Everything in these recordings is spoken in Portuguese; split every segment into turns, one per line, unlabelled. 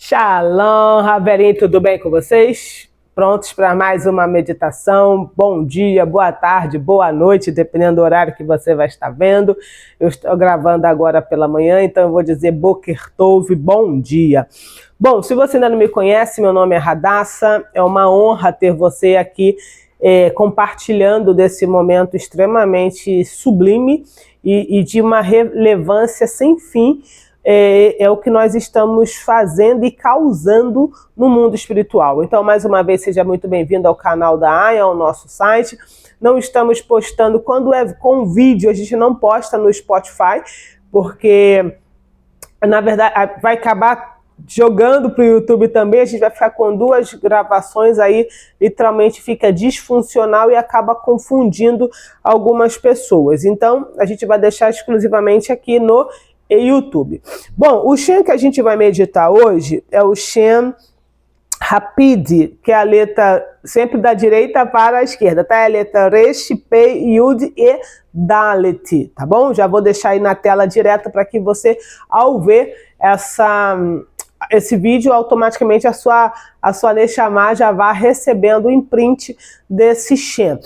Shalom, Raverinho, tudo bem com vocês? Prontos para mais uma meditação? Bom dia, boa tarde, boa noite, dependendo do horário que você vai estar vendo. Eu estou gravando agora pela manhã, então eu vou dizer Boker Tov, bom dia. Bom, se você ainda não me conhece, meu nome é Radassa, é uma honra ter você aqui compartilhando desse momento extremamente sublime e de uma relevância sem fim. É o que nós estamos fazendo e causando no mundo espiritual. Então, mais uma vez, seja muito bem-vindo ao canal da Aya, ao nosso site. Não estamos postando, quando é com vídeo, a gente não posta no Spotify, porque, na verdade, vai acabar jogando para o YouTube também, a gente vai ficar com duas gravações aí, literalmente fica disfuncional e acaba confundindo algumas pessoas. Então, a gente vai deixar exclusivamente aqui no YouTube. Bom, o Shem que a gente vai meditar hoje é o Shem Rapid, que é a letra sempre da direita para a esquerda, tá? É a letra Resh, Pei, Yud e Dalet, tá bom? Já vou deixar aí na tela direto para que você, ao ver esse vídeo, automaticamente a sua Neshama já vá recebendo o imprint desse Shem.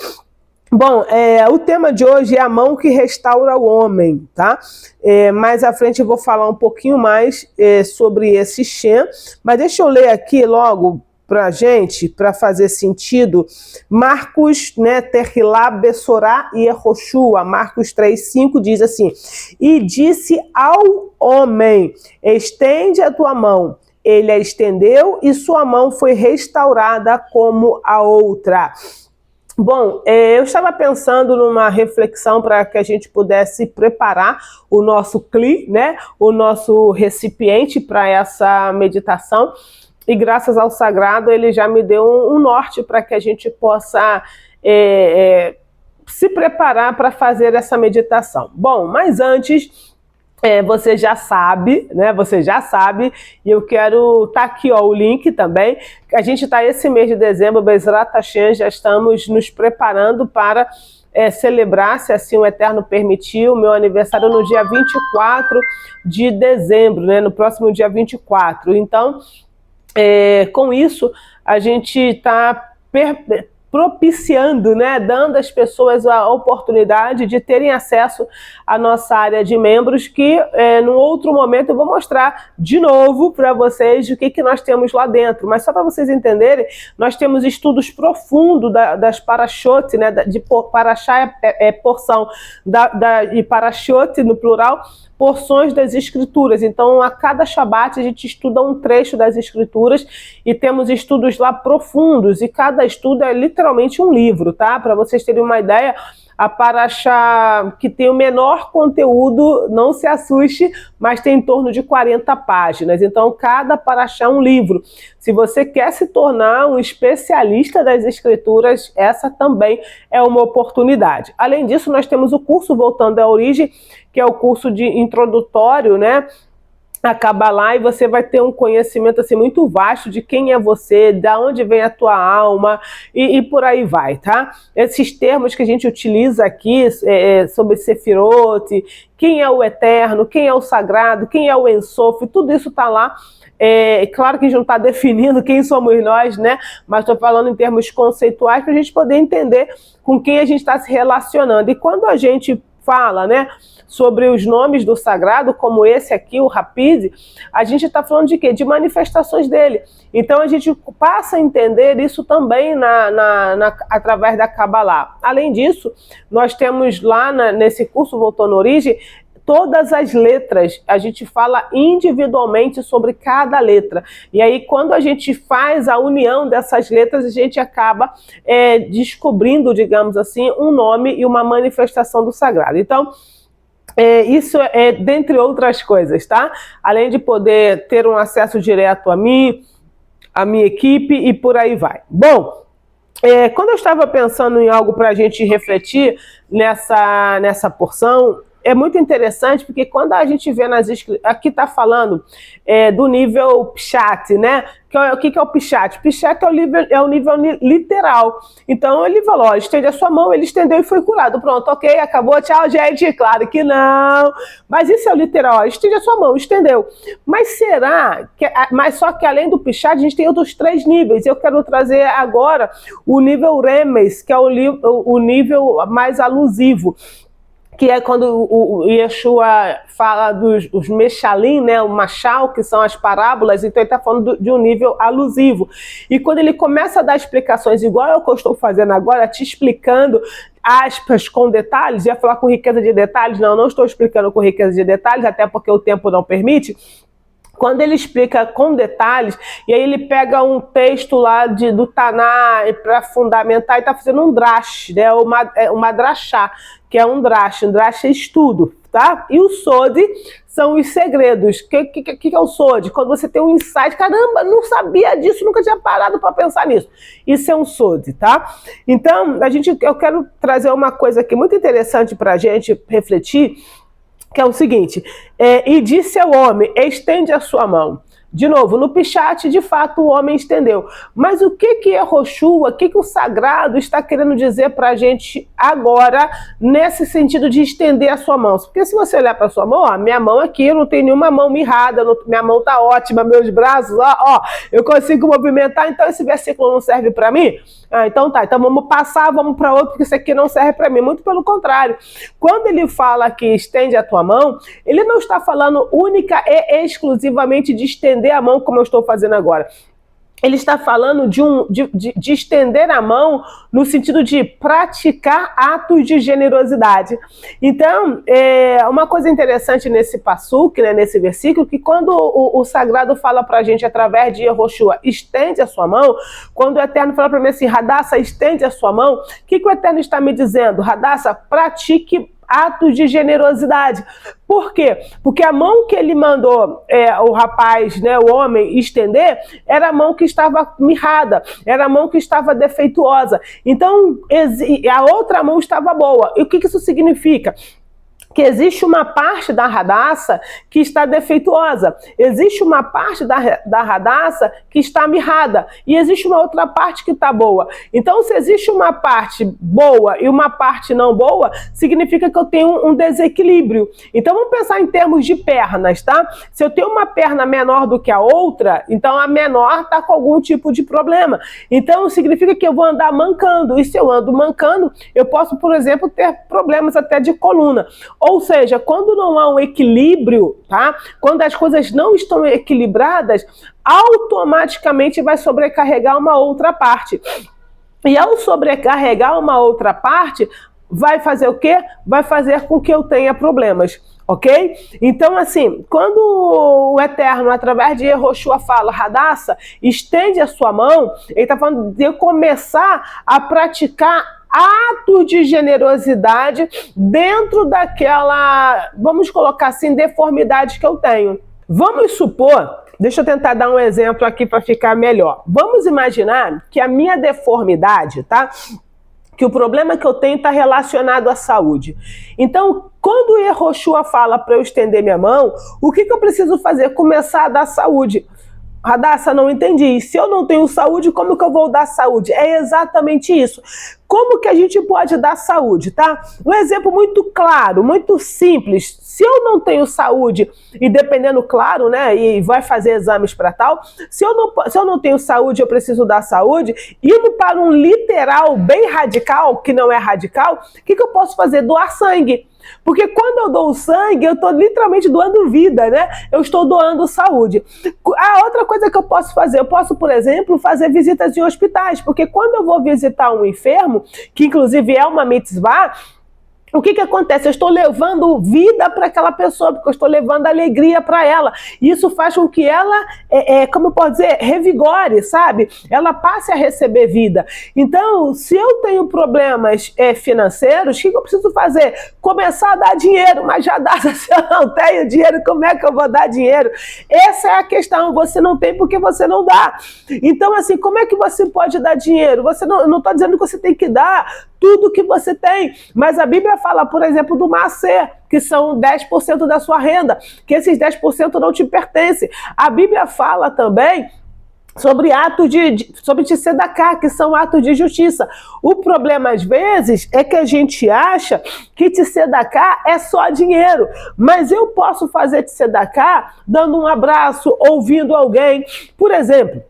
Bom, o tema de hoje é a mão que restaura o homem, tá? Mais à frente eu vou falar um pouquinho mais sobre esse Shem, mas deixa eu ler aqui logo pra gente, para fazer sentido, Marcos, né, Terrilá, Bessorá e Yehoshua, Marcos 3:5 diz assim: e disse ao homem, estende a tua mão. Ele a estendeu e sua mão foi restaurada como a outra. Bom, eu estava pensando numa reflexão para que a gente pudesse preparar o nosso cli, né, o nosso recipiente para essa meditação, e graças ao Sagrado ele já me deu um norte para que a gente possa se preparar para fazer essa meditação. Bom, mas antes... você já sabe, né? Você já sabe, e eu quero tá aqui, ó, o link também. A gente está esse mês de dezembro, Bezrat Hashem, já estamos nos preparando para celebrar, se assim o Eterno permitir, o meu aniversário no dia 24 de dezembro, né? No próximo dia 24. Então, com isso, a gente está propiciando, né, dando às pessoas a oportunidade de terem acesso à nossa área de membros, que num outro momento eu vou mostrar de novo para vocês o que nós temos lá dentro. Mas só para vocês entenderem, nós temos estudos profundos das parashot, né, de parashá porção, de parashot no plural, porções das escrituras. Então, a cada Shabat a gente estuda um trecho das escrituras e temos estudos lá profundos, e cada estudo é literalmente um livro, tá? Para vocês terem uma ideia, a Parashá que tem o menor conteúdo, não se assuste, mas tem em torno de 40 páginas. Então, cada Parashá é um livro. Se você quer se tornar um especialista das escrituras, essa também é uma oportunidade. Além disso, nós temos o curso Voltando à Origem, que é o curso de introdutório, né, a Kabbalah, e você vai ter um conhecimento assim muito vasto de quem é você, de onde vem a tua alma e por aí vai, tá? Esses termos que a gente utiliza aqui sobre Sefirot, quem é o Eterno, quem é o Sagrado, quem é o Ensof, tudo isso tá lá. Claro que a gente não está definindo quem somos nós, né? Mas estou falando em termos conceituais para a gente poder entender com quem a gente está se relacionando. E quando a gente fala, né, sobre os nomes do Sagrado, como esse aqui, o Rapid, a gente está falando de quê? De manifestações dele. Então a gente passa a entender isso também através da Kabbalah. Além disso, nós temos lá nesse curso Voltando à Origem, todas as letras, a gente fala individualmente sobre cada letra. E aí, quando a gente faz a união dessas letras, a gente acaba descobrindo, digamos assim, um nome e uma manifestação do Sagrado. Então, isso é dentre outras coisas, tá? Além de poder ter um acesso direto a mim, a minha equipe e por aí vai. Bom, quando eu estava pensando em algo para a gente refletir nessa porção, é muito interessante, porque quando a gente vê aqui está falando do nível Pshat, né? O que é o Pshat? Pshat é o nível literal. Então ele falou, ó, estende a sua mão, ele estendeu e foi curado. Pronto, ok, acabou, tchau, gente. Claro que não. Mas isso é o literal, ó, estende a sua mão, estendeu. Mas será que... Mas só que além do Pshat, a gente tem outros 3 níveis. Eu quero trazer agora o nível Remes, que é o nível mais alusivo, que é quando o Yeshua fala dos Meshalim, né, o Machal, que são as parábolas, então ele está falando de um nível alusivo. E quando ele começa a dar explicações, igual é o que eu estou fazendo agora, te explicando, aspas, com detalhes, ia falar com riqueza de detalhes, não estou explicando com riqueza de detalhes, até porque o tempo não permite. Quando ele explica com detalhes, e aí ele pega um texto lá do Taná para fundamentar e está fazendo um drash, né? Uma drachá, que é um drash é estudo, tá? E o Sod são os segredos. O que é o Sod? Quando você tem um insight, caramba, não sabia disso, nunca tinha parado para pensar nisso. Isso é um Sod, tá? Então, eu quero trazer uma coisa aqui muito interessante para a gente refletir, que é o seguinte, e disse ao homem, estende a sua mão. De novo, no Pshat, de fato, o homem estendeu. Mas o que é Roshua? O que o sagrado está querendo dizer para a gente agora, nesse sentido de estender a sua mão? Porque se você olhar para a sua mão, ó, minha mão aqui, eu não tenho nenhuma mão mirrada, minha mão está ótima, meus braços, ó, eu consigo movimentar, então esse versículo não serve para mim? Então tá, então vamos passar, vamos para outro, porque isso aqui não serve para mim. Muito pelo contrário. Quando ele fala que estende a tua mão, ele não está falando única e exclusivamente de estender a mão, como eu estou fazendo agora. Ele está falando de estender a mão no sentido de praticar atos de generosidade. Então, uma coisa interessante nesse passuk, né, nesse versículo, que quando o sagrado fala para a gente através de Yehoshua, estende a sua mão, quando o Eterno fala para mim assim, Hadassah, estende a sua mão, o que o Eterno está me dizendo? Hadassah, pratique atos de generosidade. Por quê? Porque a mão que ele mandou o rapaz, né, o homem, estender, era a mão que estava mirrada, era a mão que estava defeituosa. Então, a outra mão estava boa. E o que isso significa? Que existe uma parte da Hadassah que está defeituosa, existe uma parte da Hadassah que está mirrada, e existe uma outra parte que está boa. Então, se existe uma parte boa e uma parte não boa, significa que eu tenho um desequilíbrio. Então, vamos pensar em termos de pernas, tá? Se eu tenho uma perna menor do que a outra, então a menor está com algum tipo de problema. Então, significa que eu vou andar mancando, e se eu ando mancando, eu posso, por exemplo, ter problemas até de coluna. Ou seja, quando não há um equilíbrio, tá? Quando as coisas não estão equilibradas, automaticamente vai sobrecarregar uma outra parte. E ao sobrecarregar uma outra parte, vai fazer o quê? Vai fazer com que eu tenha problemas, ok? Então, assim, quando o Eterno, através de Yehoshua, fala, Hadassah, estende a sua mão, ele está falando de eu começar a praticar atos de generosidade dentro daquela, vamos colocar assim, deformidade que eu tenho. Vamos supor, deixa eu tentar dar um exemplo aqui para ficar melhor. Vamos imaginar que a minha deformidade, tá? Que o problema que eu tenho está relacionado à saúde. Então, quando o Yehoshua fala para eu estender minha mão, o que eu preciso fazer? Começar a dar saúde. Hadassah, não entendi. Se eu não tenho saúde, como que eu vou dar saúde? É exatamente isso. Como que a gente pode dar saúde, tá? Um exemplo muito claro, muito simples. Se eu não tenho saúde, e dependendo, claro, né, e vai fazer exames para tal, se eu não tenho saúde, eu preciso dar saúde, indo para um literal bem radical, que não é radical, o que eu posso fazer? Doar sangue. Porque quando eu dou sangue, eu estou literalmente doando vida, né? Eu estou doando saúde. A outra coisa que eu posso fazer, eu posso, por exemplo, fazer visitas em hospitais, porque quando eu vou visitar um enfermo, que inclusive é uma mitzvah, o que acontece? Eu estou levando vida para aquela pessoa, porque eu estou levando alegria para ela. E isso faz com que ela, como eu posso dizer, revigore, sabe? Ela passe a receber vida. Então, se eu tenho problemas financeiros, o que eu preciso fazer? Começar a dar dinheiro, mas já dá, se eu não tenho dinheiro, como é que eu vou dar dinheiro? Essa é a questão, você não tem porque você não dá. Então, assim, como é que você pode dar dinheiro? Eu não estou dizendo que você tem que dar tudo que você tem, mas a Bíblia Bíblia fala, por exemplo, do Maaser, que são 10% da sua renda, que esses 10% não te pertencem. A Bíblia fala também sobre atos sobre tzedakah, que são atos de justiça. O problema, às vezes, é que a gente acha que tzedakah é só dinheiro, mas eu posso fazer tzedakah dando um abraço, ouvindo alguém. Por exemplo,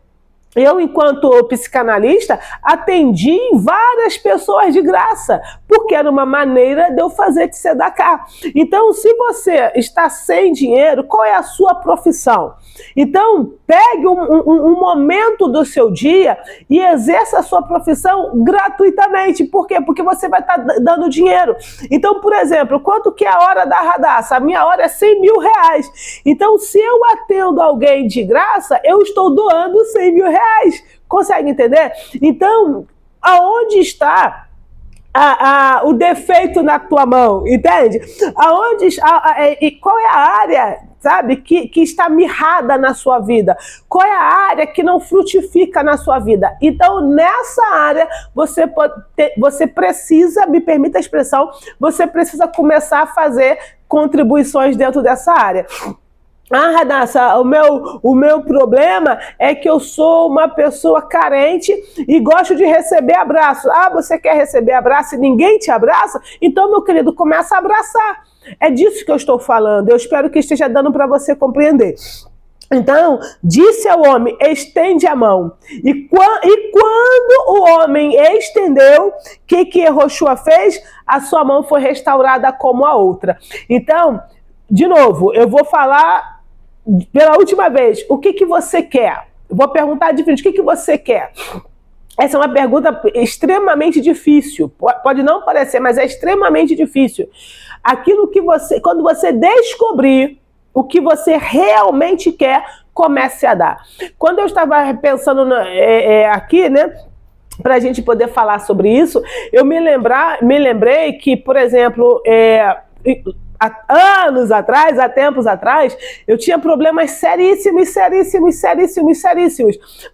eu, enquanto psicanalista, atendi várias pessoas de graça, porque era uma maneira de eu fazer tzedakah. Então, se você está sem dinheiro, qual é a sua profissão? Então, pegue um momento do seu dia e exerça a sua profissão gratuitamente. Por quê? Porque você vai estar dando dinheiro. Então, por exemplo, quanto que é a hora da Hadassah? A minha hora é 100 mil reais. Então, se eu atendo alguém de graça, eu estou doando 100 mil reais. Consegue entender? Então, aonde está o defeito na tua mão? Entende? Qual é a área, sabe, que está mirrada na sua vida? Qual é a área que não frutifica na sua vida? Então, nessa área, você precisa, me permita a expressão, você precisa começar a fazer contribuições dentro dessa área. Ah, Hadassah, o meu problema é que eu sou uma pessoa carente e gosto de receber abraço. Ah, você quer receber abraço e ninguém te abraça? Então, meu querido, começa a abraçar. É disso que eu estou falando. Eu espero que esteja dando para você compreender. Então, disse ao homem, estende a mão. E quando o homem estendeu, o que Yehoshua fez? A sua mão foi restaurada como a outra. Então, de novo, eu vou falar pela última vez, o que você quer? Eu vou perguntar diferente, o que você quer? Essa é uma pergunta extremamente difícil. Pode não parecer, mas é extremamente difícil. Aquilo que quando você descobrir o que você realmente quer, comece a dar. Quando eu estava pensando aqui, né, para a gente poder falar sobre isso, eu me lembrei que, por exemplo, há tempos atrás, eu tinha problemas seríssimos.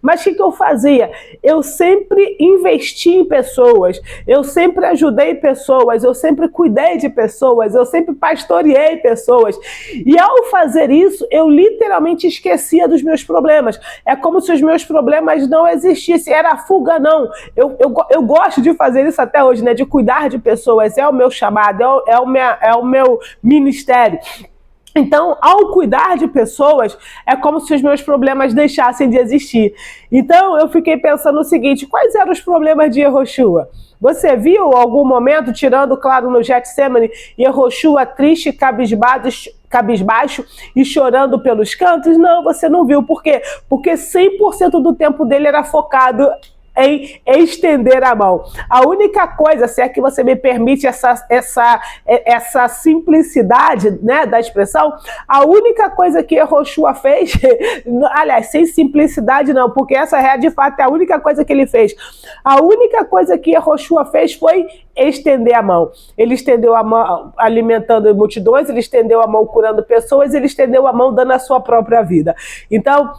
Mas o que eu fazia? Eu sempre investi em pessoas, eu sempre ajudei pessoas, eu sempre cuidei de pessoas, eu sempre pastoreei pessoas. E ao fazer isso, eu literalmente esquecia dos meus problemas. É como se os meus problemas não existissem. Era fuga, não. Eu gosto de fazer isso até hoje, né? De cuidar de pessoas. É o meu chamado, é o meu ministério. Então, ao cuidar de pessoas, é como se os meus problemas deixassem de existir. Então, eu fiquei pensando o seguinte, quais eram os problemas de Yehoshua? Você viu algum momento, tirando, claro, no Getsemane, Yehoshua triste, cabisbaixo e chorando pelos cantos? Não, você não viu. Por quê? Porque 100% do tempo dele era focado em estender a mão. A única coisa, se é que você me permite essa simplicidade, né, da expressão, a única coisa que Yehoshua fez, aliás, sem simplicidade não, porque essa é de fato a única coisa que ele fez. A única coisa que Yehoshua fez foi estender a mão. Ele estendeu a mão alimentando multidões, ele estendeu a mão curando pessoas, ele estendeu a mão dando a sua própria vida. Então,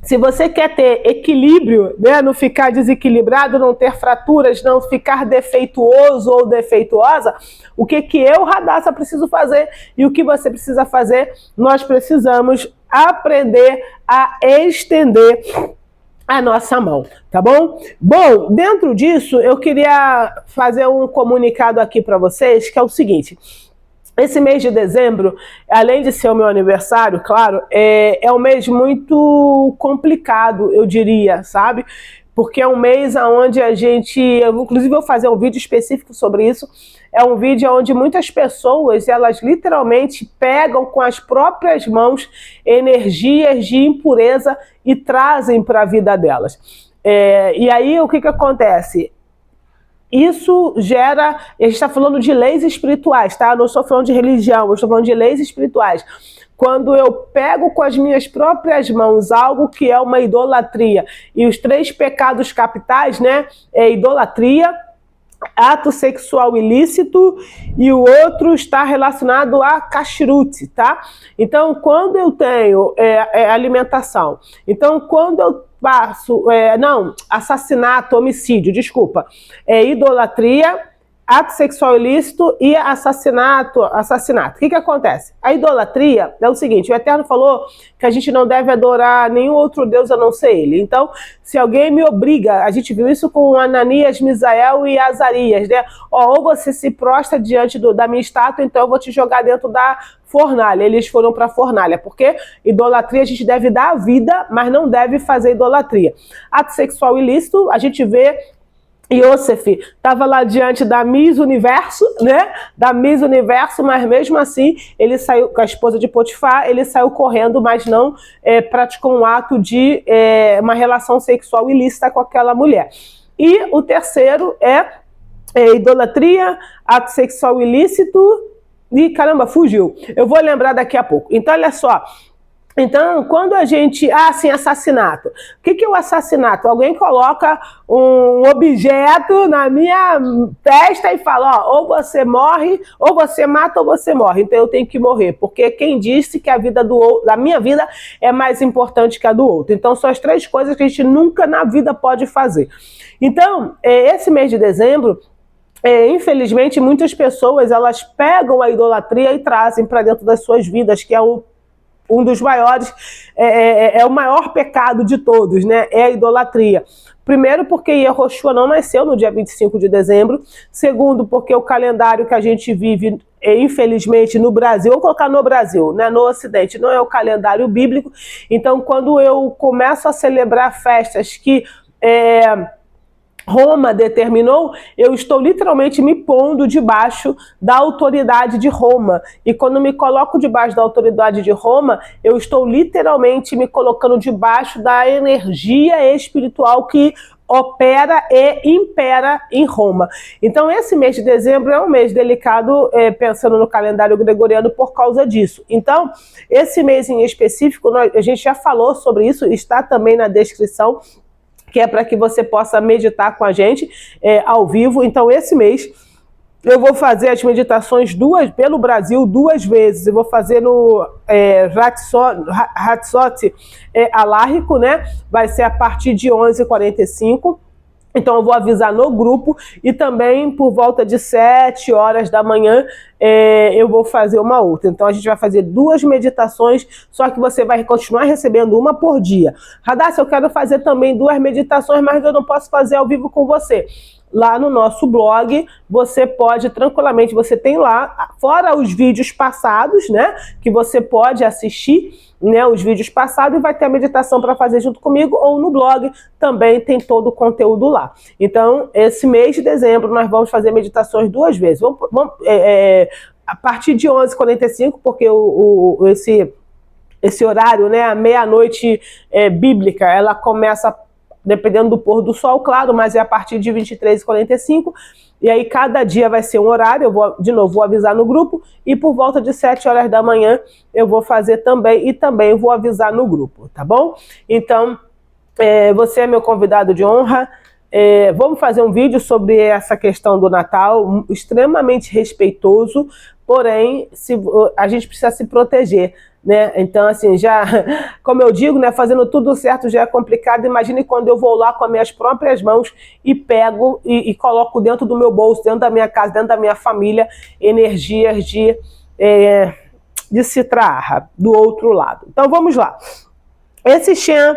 se você quer ter equilíbrio, né, não ficar desequilibrado, não ter fraturas, não ficar defeituoso ou defeituosa, o que eu, Hadassah, preciso fazer e o que você precisa fazer? Nós precisamos aprender a estender a nossa mão, tá bom? Bom, dentro disso, eu queria fazer um comunicado aqui para vocês, que é o seguinte. Esse mês de dezembro, além de ser o meu aniversário, claro, é um mês muito complicado, eu diria, sabe? Porque é um mês onde inclusive vou fazer um vídeo específico sobre isso, é um vídeo onde muitas pessoas, elas literalmente pegam com as próprias mãos energias de impureza e trazem para a vida delas. E aí, o que acontece? Isso gera, a gente está falando de leis espirituais, tá? Não estou falando de religião, eu estou falando de leis espirituais. Quando eu pego com as minhas próprias mãos algo que é uma idolatria, e os 3 pecados capitais, né? É idolatria, ato sexual ilícito, e o outro está relacionado a kashrut, tá? Então, quando eu tenho alimentação, então quando eu assassinato, homicídio, desculpa, idolatria, ato sexual ilícito e assassinato. O que acontece? A idolatria é o seguinte, o Eterno falou que a gente não deve adorar nenhum outro Deus a não ser Ele. Então, se alguém me obriga, a gente viu isso com Ananias, Misael e Azarias, né? Ou você se prostra diante da minha estátua, então eu vou te jogar dentro da fornalha. Eles foram para a fornalha, porque idolatria a gente deve dar a vida, mas não deve fazer idolatria. Ato sexual ilícito, a gente vê Iosef estava lá diante da Miss Universo, né? Da Miss Universo, mas mesmo assim ele saiu com a esposa de Potifar, ele saiu correndo, mas não praticou um ato de uma relação sexual ilícita com aquela mulher. E o terceiro é idolatria, ato sexual ilícito e caramba, fugiu. Eu vou lembrar daqui a pouco. Então, olha só. Então, quando a gente... sim, assassinato. O que é o assassinato? Alguém coloca um objeto na minha testa e fala, ou você morre, ou você mata, ou você morre. Então, eu tenho que morrer. Porque quem disse que a vida da minha vida é mais importante que a do outro? Então, são as 3 coisas que a gente nunca na vida pode fazer. Então, esse mês de dezembro... infelizmente, muitas pessoas, elas pegam a idolatria e trazem para dentro das suas vidas, que é um dos maiores, é o maior pecado de todos, né? É a idolatria. Primeiro, porque Yehoshua não nasceu no dia 25 de dezembro. Segundo, porque o calendário que a gente vive, infelizmente, no Brasil, vou colocar no Brasil, né? No Ocidente, não é o calendário bíblico. Então, quando eu começo a celebrar festas que... Roma determinou, eu estou literalmente me pondo debaixo da autoridade de Roma. E quando me coloco debaixo da autoridade de Roma, eu estou literalmente me colocando debaixo da energia espiritual que opera e impera em Roma. Então, esse mês de dezembro é um mês delicado, pensando no calendário gregoriano, por causa disso. Então, esse mês em específico, a gente já falou sobre isso, está também na descrição, que é para que você possa meditar com a gente ao vivo. Então, esse mês eu vou fazer as meditações pelo Brasil 2 vezes. Eu vou fazer no Hatzot Alárrico, né? Vai ser a partir de 11h45. Então, eu vou avisar no grupo e também por volta de 7 horas da manhã eu vou fazer uma outra. Então, a gente vai fazer 2 meditações, só que você vai continuar recebendo uma por dia. Radassa, eu quero fazer também 2 meditações, mas eu não posso fazer ao vivo com você. Lá no nosso blog, você pode tranquilamente, você tem lá, fora os vídeos passados, né, que você pode assistir, né, os vídeos passados, e vai ter a meditação para fazer junto comigo, ou no blog também tem todo o conteúdo lá. Então, esse mês de dezembro, nós vamos fazer meditações 2 vezes. A partir de 11h45, porque esse horário, né, a meia-noite bíblica, ela começa dependendo do pôr do sol, claro, mas é a partir de 23h45, e aí cada dia vai ser um horário, eu vou avisar no grupo, e por volta de 7 horas da manhã eu vou fazer também, e também vou avisar no grupo, tá bom? Então, você é meu convidado de honra. Vamos fazer um vídeo sobre essa questão do Natal, extremamente respeitoso, porém, a gente precisa se proteger, né? Então, assim, já, como eu digo, né, fazendo tudo certo já é complicado. Imagine quando eu vou lá com as minhas próprias mãos e pego e coloco dentro do meu bolso, dentro da minha casa, dentro da minha família, energias de Citraha, do outro lado. Então, vamos lá. Esse Shem,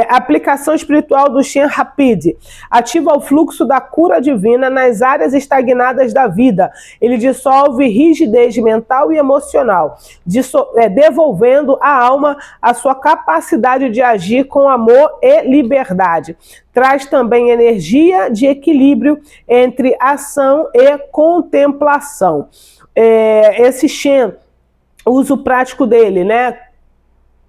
aplicação espiritual do Shem Rapid, ativa o fluxo da cura divina nas áreas estagnadas da vida. Ele dissolve rigidez mental e emocional, devolvendo à alma a sua capacidade de agir com amor e liberdade. Traz também energia de equilíbrio entre ação e contemplação. Esse Shem, uso prático dele, né?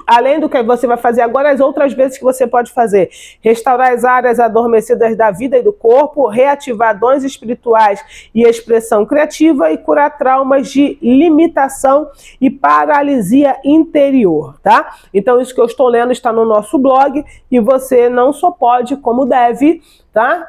Além do que você vai fazer agora, as outras vezes que você pode fazer: restaurar as áreas adormecidas da vida e do corpo, reativar dons espirituais e expressão criativa e curar traumas de limitação e paralisia interior, tá? Então, isso que eu estou lendo está no nosso blog, e você não só pode, como deve, tá?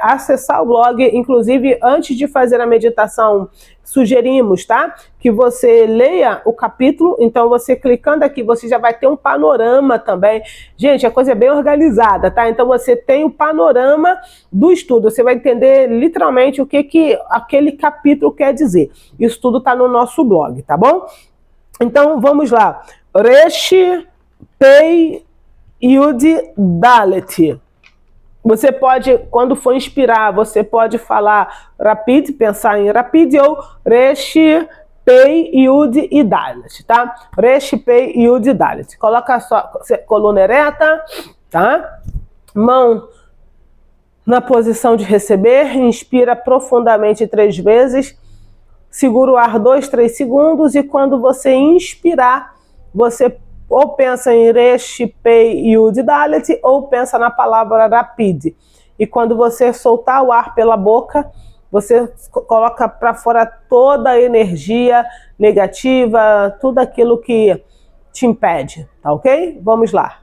Acessar o blog. Inclusive, antes de fazer a meditação sugerimos, tá? Que você leia o capítulo, então você clicando aqui, você já vai ter um panorama também. Gente, a coisa é bem organizada, tá? Então você tem o panorama do estudo, você vai entender literalmente o que aquele capítulo quer dizer. Isso tudo tá no nosso blog, tá bom? Então vamos lá. Resh, Pei, Yud, Dalet. Você pode, quando for inspirar, você pode falar rapid, pensar em rapid, ou Resh, Pei, Yud e Dalet, tá? Resh, Pei, Yud e Dalet. Coloca a sua coluna ereta, tá? Mão na posição de receber, inspira profundamente 3 vezes, segura o ar 2, 3 segundos e quando você inspirar, você ou pensa em Resh, Pei, Yud, Dalet, ou pensa na palavra rapid. E quando você soltar o ar pela boca, você coloca para fora toda a energia negativa, tudo aquilo que te impede, tá ok? Vamos lá.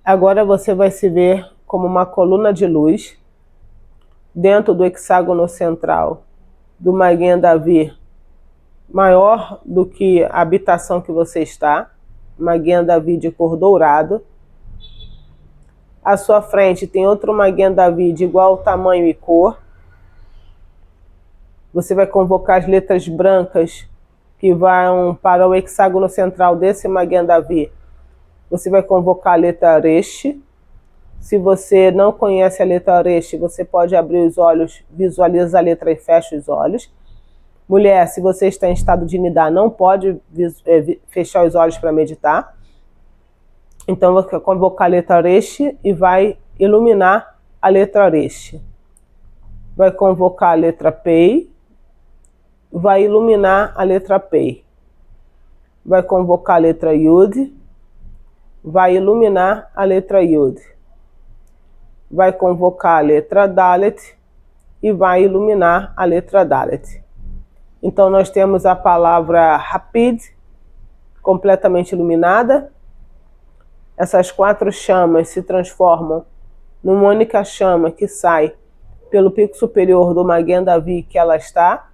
Agora você vai se ver como uma coluna de luz dentro do hexágono central do Maguen David, maior do que a habitação que você está, Maguen David de cor dourado. À sua frente tem outro Maguen David de igual tamanho e cor. Você vai convocar as letras brancas que vão para o hexágono central desse Maguen David. Você vai convocar a letra Resh. Se você não conhece a letra Resh, você pode abrir os olhos, visualiza a letra e fecha os olhos. Mulher, se você está em estado de nidá, não pode fechar os olhos para meditar. Então, você vai convocar a letra Resh e vai iluminar a letra Resh. Vai convocar a letra Pei, vai iluminar a letra Pei. Vai convocar a letra Yud, vai iluminar a letra Yud. Vai convocar a letra Dalet e vai iluminar a letra Dalet. Então nós temos a palavra Rapid, completamente iluminada. Essas 4 chamas se transformam numa única chama que sai pelo pico superior do Maguen David que ela está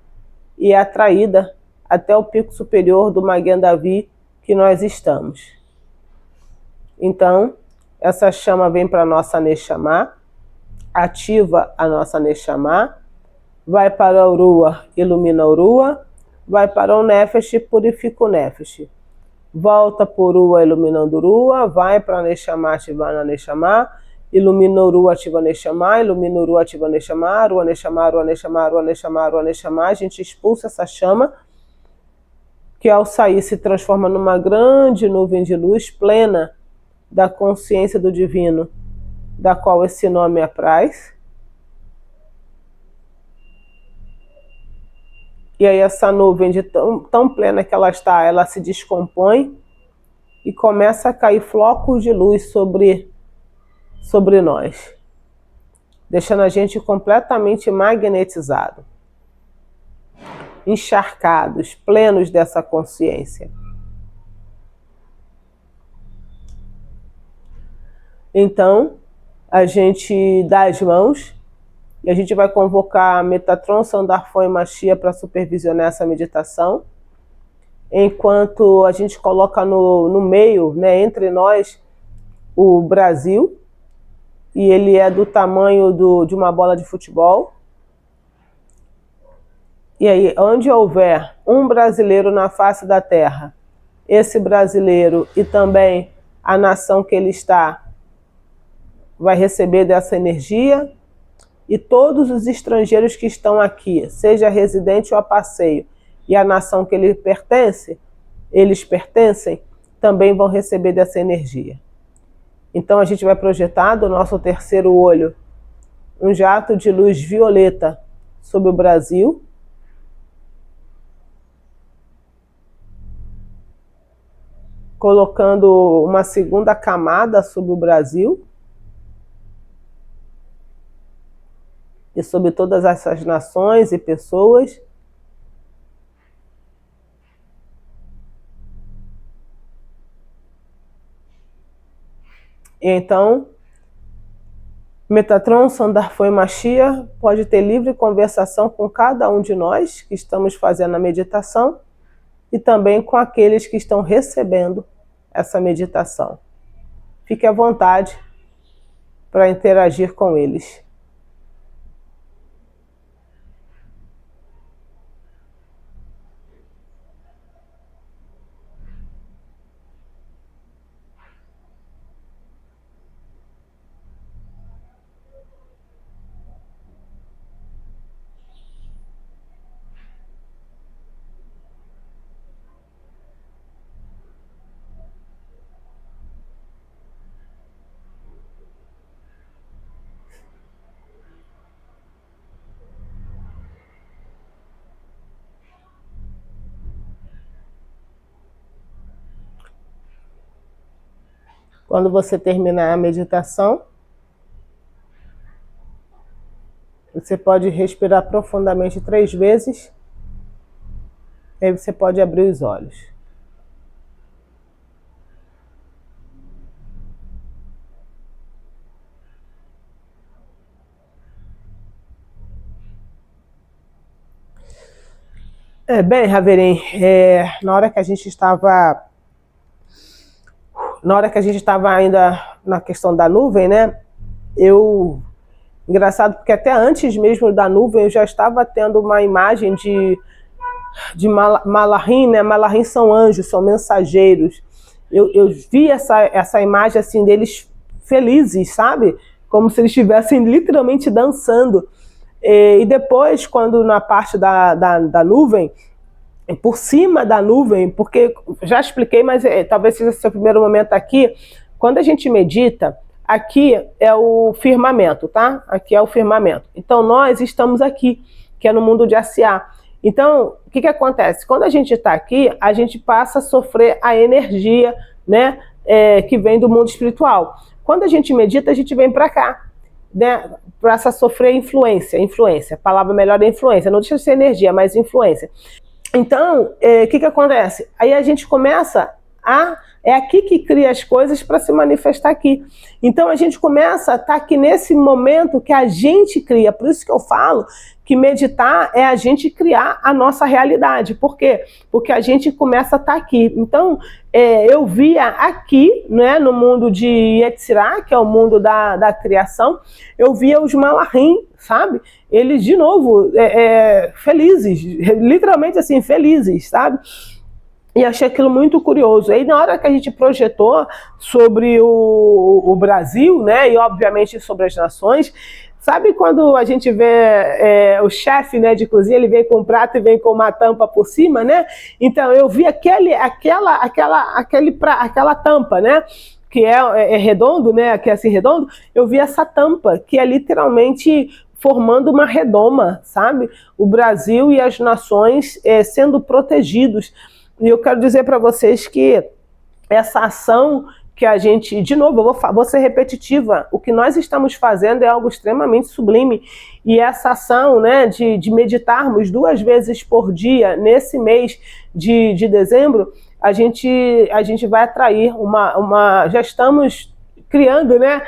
e é atraída até o pico superior do Maguen David que nós estamos. Então, essa chama vem para a nossa Neshama, ativa a nossa Neshama, vai para a Urua, ilumina a Urua, vai para o Nefesh, purifica o Nefesh. Volta por Urua, iluminando Urua, vai para a Neshama, ativando a Neshama, ilumina Urua, ativa a Neshama, ilumina Urua, ativa a Neshama, Urua, Neshama, Urua, Neshama, Urua, Neshama, Urua, Neshama. A gente expulsa essa chama, que ao sair se transforma numa grande nuvem de luz plena da consciência do divino, da qual esse nome apraz. E aí essa nuvem de tão plena que ela está, ela se descompõe e começa a cair flocos de luz sobre nós, deixando a gente completamente magnetizado, encharcados, plenos dessa consciência. Então, a gente dá as mãos e a gente vai convocar Metatron, Sandarfon e Machia para supervisionar essa meditação, enquanto a gente coloca no meio, né, entre nós, o Brasil, e ele é do tamanho de uma bola de futebol. E aí, onde houver um brasileiro na face da terra, esse brasileiro e também a nação que ele está vai receber dessa energia, e todos os estrangeiros que estão aqui, seja residente ou a passeio, e a nação que eles pertencem, também vão receber dessa energia. Então a gente vai projetar do nosso terceiro olho um jato de luz violeta sobre o Brasil. Colocando uma segunda camada sobre o Brasil. E sobre todas essas nações e pessoas. E então, Metatron, Sandarfon e Machia pode ter livre conversação com cada um de nós que estamos fazendo a meditação e também com aqueles que estão recebendo essa meditação. Fique à vontade para interagir com eles. Quando você terminar a meditação, você pode respirar profundamente 3 vezes. E aí você pode abrir os olhos. Bem, Raverim, na hora que a gente estava ainda na questão da nuvem, né? Engraçado, porque até antes mesmo da nuvem eu já estava tendo uma imagem de Malahim, né? Malahim são anjos, são mensageiros. Eu vi essa imagem assim deles felizes, sabe? Como se eles estivessem literalmente dançando. E depois, quando na parte da nuvem, por cima da nuvem, porque já expliquei, mas talvez seja seu primeiro momento aqui, quando a gente medita, aqui é o firmamento, tá? Aqui é o firmamento. Então nós estamos aqui, que é no mundo de Asiá. Então, o que acontece? Quando a gente está aqui, a gente passa a sofrer a energia, né, que vem do mundo espiritual. Quando a gente medita, a gente vem para cá, né, passa a sofrer influência. A palavra melhor é influência, não deixa de ser energia, mas influência. Então, o que acontece? Aí a gente começa é aqui que cria as coisas para se manifestar aqui. Então a gente começa a estar aqui nesse momento que a gente cria. Por isso que eu falo que meditar é a gente criar a nossa realidade. Por quê? Porque a gente começa a estar aqui. Então, eu via aqui, né, no mundo de Yetzirah, que é o mundo da criação, eu via os Malahim, sabe? Eles, de novo, felizes, literalmente assim, felizes, sabe? E achei aquilo muito curioso. Aí na hora que a gente projetou sobre o Brasil, né, e obviamente sobre as nações, sabe quando a gente vê o chefe, né, de cozinha, ele vem com um prato e vem com uma tampa por cima, né? Então eu vi aquela tampa, né? Que é redondo, né? Que é assim redondo. Eu vi essa tampa que é literalmente formando uma redoma, sabe? O Brasil e as nações sendo protegidos. E eu quero dizer para vocês que essa ação que a gente, de novo, eu vou ser repetitiva, o que nós estamos fazendo é algo extremamente sublime, e essa ação, né, de meditarmos 2 vezes por dia nesse mês de dezembro, a gente vai atrair já estamos criando, né,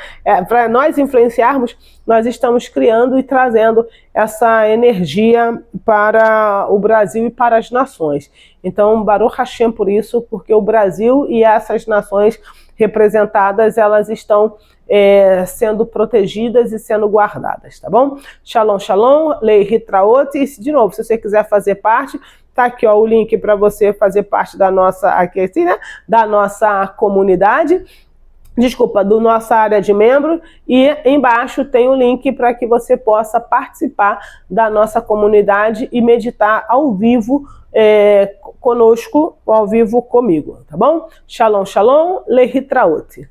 para nós influenciarmos, nós estamos criando e trazendo essa energia para o Brasil e para as nações. Então, Baruch Hashem por isso, porque o Brasil e essas nações representadas, elas estão sendo protegidas e sendo guardadas, tá bom? Shalom, shalom, Lei Hitraot. E, de novo, se você quiser fazer parte, tá aqui ó, o link para você fazer parte da nossa, aqui assim, né, da nossa comunidade. Desculpa, do nossa área de membro, e embaixo tem o link para que você possa participar da nossa comunidade e meditar ao vivo conosco, ao vivo comigo, tá bom? Shalom, shalom, Lehitraot.